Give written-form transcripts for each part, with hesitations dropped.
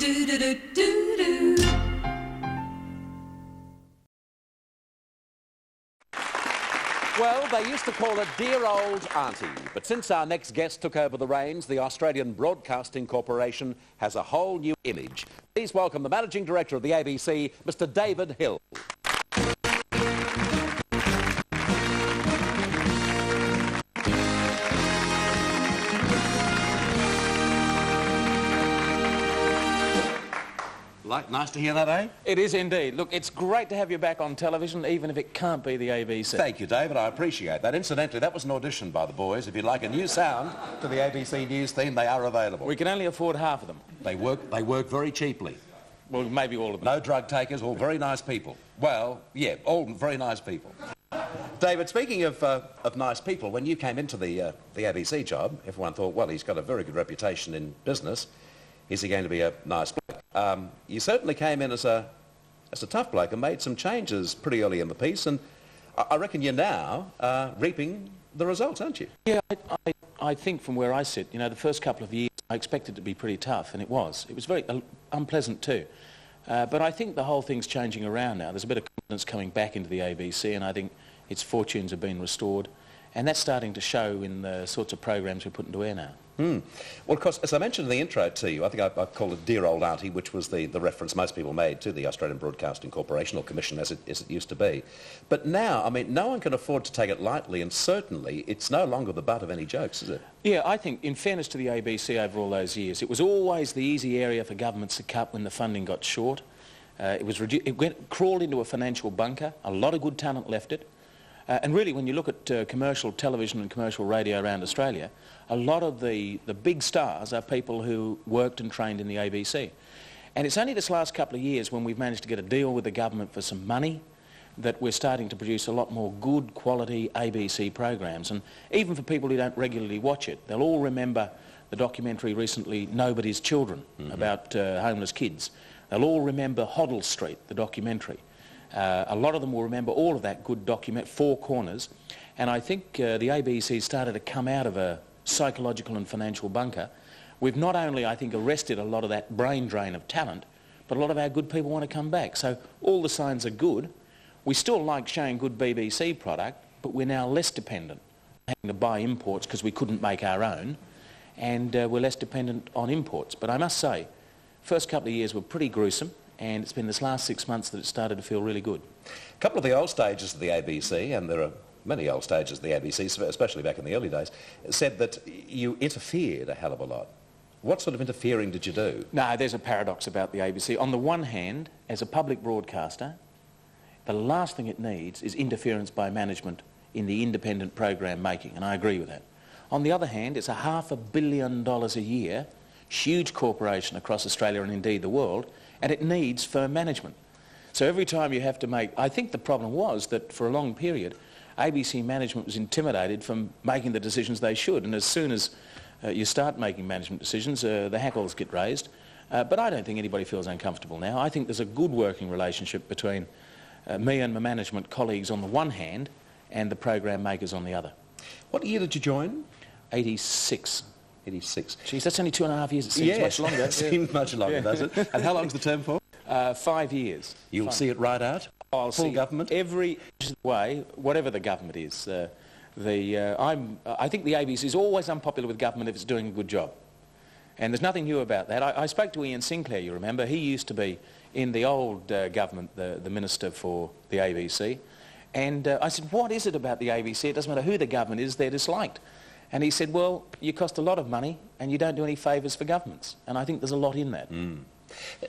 Well, they used to call it dear old auntie, but since our next guest took over the reins, the Australian Broadcasting Corporation has a whole new image. Please welcome the Managing Director of the ABC, Mr. David Hill. Nice to hear that, eh? It is indeed. Look, it's great to have you back on television, even if it can't be the ABC. Thank you, David. I appreciate that. Incidentally, that was an audition by the boys. If you'd like a new sound to the ABC News theme, they are available. We can only afford half of them. They work very cheaply. Well, maybe all of them. No drug takers, all very nice people. Well, yeah, all very nice people. David, speaking of nice people, when you came into the ABC job, everyone thought, well, he's got a very good reputation in business. Is he going to be a nice bloke? You certainly came in as a tough bloke and made some changes pretty early in the piece, and I reckon you're now reaping the results, aren't you? Yeah, I think from where I sit, you know, the first couple of years I expected it to be pretty tough, and it was. It was very unpleasant too. But I think the whole thing's changing around now. There's a bit of confidence coming back into the ABC, and I think its fortunes have been restored. And that's starting to show in the sorts of programs we put into air now. Well, of course, as I mentioned in the intro to you, I think I called it Dear Old Auntie, which was the reference most people made to the Australian Broadcasting Corporation, or Commission as it used to be. But now, I mean, no one can afford to take it lightly, and certainly it's no longer the butt of any jokes, is it? Yeah, I think, in fairness to the ABC over all those years, it was always the easy area for governments to cut when the funding got short. It crawled into a financial bunker. A lot of good talent left it. And really, when you look at commercial television and commercial radio around Australia, a lot of the big stars are people who worked and trained in the ABC. And it's only this last couple of years when we've managed to get a deal with the government for some money that we're starting to produce a lot more good quality ABC programs. And even for people who don't regularly watch it, they'll all remember the documentary recently, Nobody's Children, about homeless kids. They'll all remember Hoddle Street, the documentary. A lot of them will remember all of that good document, Four Corners, and I think the ABC started to come out of a psychological and financial bunker. We've not only, I think, arrested a lot of that brain drain of talent, but a lot of our good people want to come back. So all the signs are good. We still like showing good BBC product, but we're now less dependent on having to buy imports because we couldn't make our own, and we're less dependent on imports. But I must say, first couple of years were pretty gruesome, and it's been this last 6 months that it started to feel really good. A couple of the old stages of the ABC, and there are many old stages of the ABC, especially back in the early days, said that you interfered a hell of a lot. What sort of interfering did you do? No, there's a paradox about the ABC. On the one hand, as a public broadcaster, the last thing it needs is interference by management in the independent program making, and I agree with that. On the other hand, it's $500 million a year, huge corporation across Australia and indeed the world, and it needs firm management. So every time you have to make... I think the problem was that for a long period, ABC management was intimidated from making the decisions they should, and as soon as you start making management decisions, the hackles get raised. But I don't think anybody feels uncomfortable now. I think there's a good working relationship between me and my management colleagues on the one hand and the program makers on the other. What year did you join? 86. 86. Geez, that's only 2.5 years. It seems much longer. It seems much longer, does it? And how long's the term for? 5 years. You'll see it right out? I'll Full see government? Every way, whatever the government is. I think the ABC is always unpopular with government if it's doing a good job. And there's nothing new about that. I spoke to Ian Sinclair, you remember. He used to be in the old government, the minister for the ABC. And I said, what is it about the ABC? It doesn't matter who the government is, they're disliked. And he said, well, you cost a lot of money and you don't do any favours for governments. And I think there's a lot in that.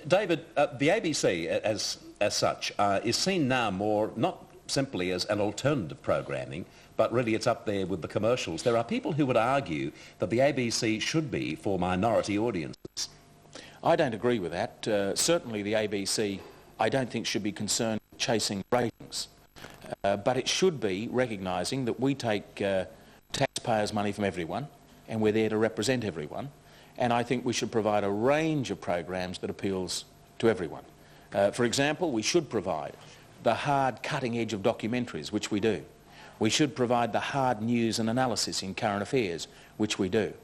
David, the ABC as such is seen now more not simply as an alternative programming, but really it's up there with the commercials. There are people who would argue that the ABC should be for minority audiences. I don't agree with that. Certainly the ABC, I don't think, should be concerned with chasing ratings. But it should be recognising that we take taxpayers' money from everyone, and we're there to represent everyone. And I think we should provide a range of programs that appeals to everyone. For example, we should provide the hard cutting edge of documentaries, which we do. We should provide the hard news and analysis in current affairs, which we do.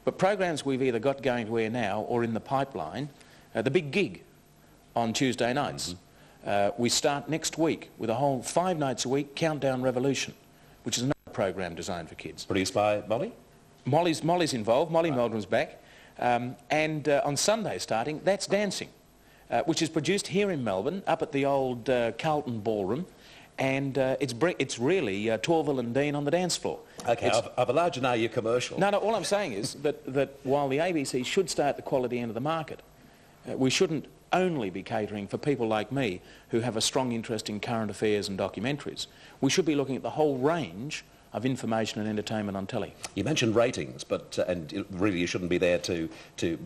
But programs we've either got going to air now or in the pipeline the big gig on Tuesday nights. We start next week with a whole 5 nights a week Countdown Revolution, which is another program designed for kids. Produced by Molly? Molly's involved. Molly Meldrum's back. And on Sunday starting, That's Dancing, which is produced here in Melbourne, up at the old Carlton Ballroom. And it's really Torval and Dean on the dance floor. OK, I've allowed you now your commercial. No, all I'm saying is that while the ABC should stay at the quality end of the market, we shouldn't only be catering for people like me who have a strong interest in current affairs and documentaries. We should be looking at the whole range of information and entertainment on telly. You mentioned ratings, but and really you shouldn't be there to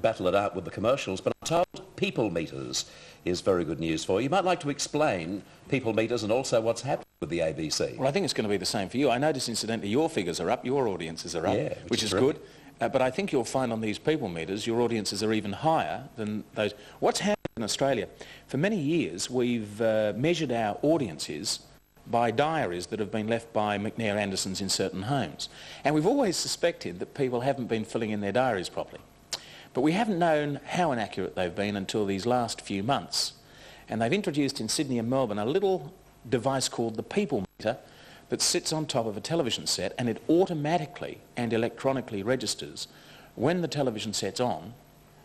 battle it out with the commercials, but I'm told people meters is very good news for you. You might like to explain people meters and also what's happening with the ABC. Well, I think it's going to be the same for you. I notice, incidentally, your figures are up, your audiences are up, yeah, which is good. But I think you'll find on these people meters, your audiences are even higher than those. What's happened in Australia? For many years, we've measured our audiences by diaries that have been left by McNair Andersons in certain homes. And we've always suspected that people haven't been filling in their diaries properly. But we haven't known how inaccurate they've been until these last few months. And they've introduced in Sydney and Melbourne a little device called the people meter that sits on top of a television set, and it automatically and electronically registers when the television set's on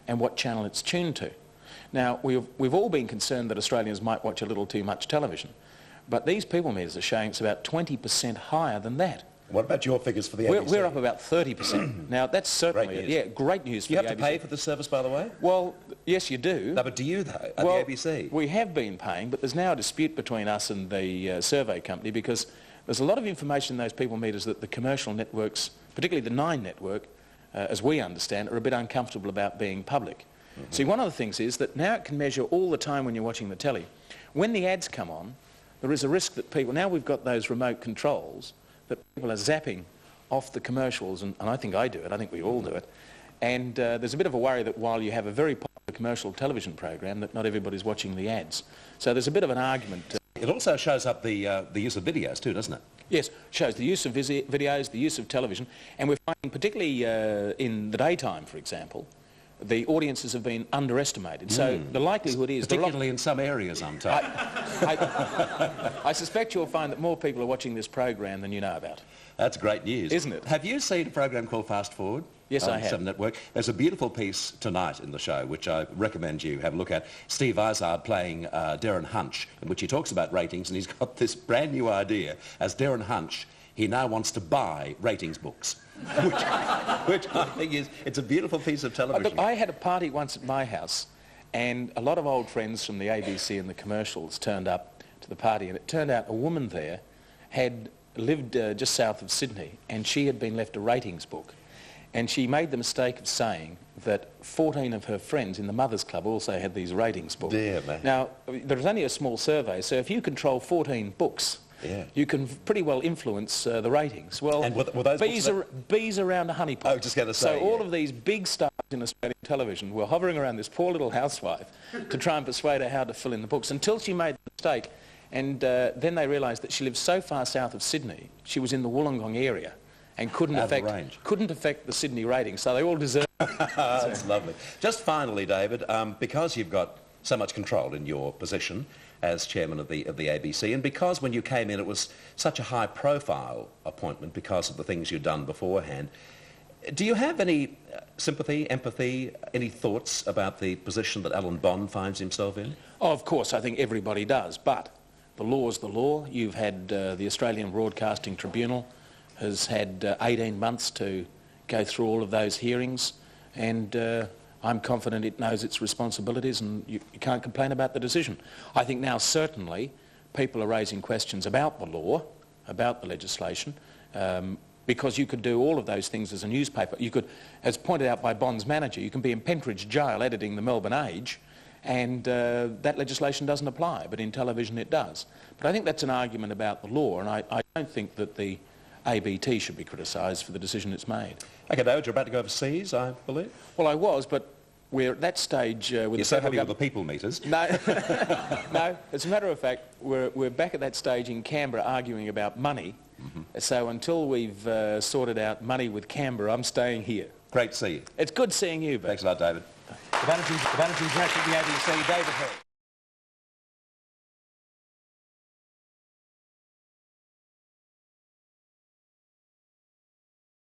and what channel it's tuned to. Now, we've all been concerned that Australians might watch a little too much television, but these people meters are showing it's about 20% higher than that. What about your figures for the ABC? We're up about 30%. Now, that's certainly great news for the ABC. You have to pay for the service, by the way? Well, yes, you do. No, but do you, though, at the ABC? We have been paying, but there's now a dispute between us and the survey company because there's a lot of information in those people meters that the commercial networks, particularly the Nine network, as we understand, are a bit uncomfortable about being public. See, one of the things is that now it can measure all the time when you're watching the telly. When the ads come on, there is a risk that people, now we've got those remote controls, that people are zapping off the commercials, and I think I do it, I think we all do it, and there's a bit of a worry that while you have a very popular commercial television program, that not everybody's watching the ads. So there's a bit of an argument. It also shows up the use of videos too, doesn't it? Yes, shows the use of videos, the use of television, and we're finding, particularly in the daytime, for example, the audiences have been underestimated. So the likelihood is... Particularly in some areas, I'm told. I suspect you'll find that more people are watching this program than you know about. That's great news. Isn't it? Have you seen a program called Fast Forward? Yes, I have. 7 Network. There's a beautiful piece tonight in the show, which I recommend you have a look at. Steve Izard playing Darren Hunch, in which he talks about ratings, and he's got this brand new idea. As Darren Hunch, he now wants to buy ratings books, which I think it's a beautiful piece of television. Look, I had a party once at my house, and a lot of old friends from the ABC and the commercials turned up to the party, and it turned out a woman there had lived just south of Sydney, and she had been left a ratings book. And she made the mistake of saying that 14 of her friends in the Mothers Club also had these ratings books. Dear man. Now, there was only a small survey, so if you control 14 books, you can pretty well influence the ratings. Well, and were those bees around a honey pot. I was just going to say. So all of these big stars in Australian television were hovering around this poor little housewife to try and persuade her how to fill in the books, until she made the mistake. And then they realised that she lived so far south of Sydney, she was in the Wollongong area, and couldn't affect the Sydney ratings, so they all deserved it. That's lovely. Just finally, David, because you've got so much control in your position as chairman of the ABC, and because when you came in it was such a high-profile appointment because of the things you'd done beforehand, do you have any sympathy, empathy, any thoughts about the position that Alan Bond finds himself in? Oh, of course, I think everybody does, but the law's the law. You've had the Australian Broadcasting Tribunal has had 18 months to go through all of those hearings, and I'm confident it knows its responsibilities, and you can't complain about the decision. I think now certainly people are raising questions about the law, about the legislation, because you could do all of those things as a newspaper. You could, as pointed out by Bond's manager, you can be in Pentridge Jail editing the Melbourne Age, and that legislation doesn't apply, but in television it does. But I think that's an argument about the law, and I don't think that the ABT should be criticised for the decision it's made. OK, David, you're about to go overseas, I believe? Well, I was, but we're at that stage with You're so happy with the people meters. No, no, as a matter of fact, we're back at that stage in Canberra arguing about money. So until we've sorted out money with Canberra, I'm staying here. Great to see you. It's good seeing you, Bert. Thanks a lot, David. The managing director of the ABC, David Hurd.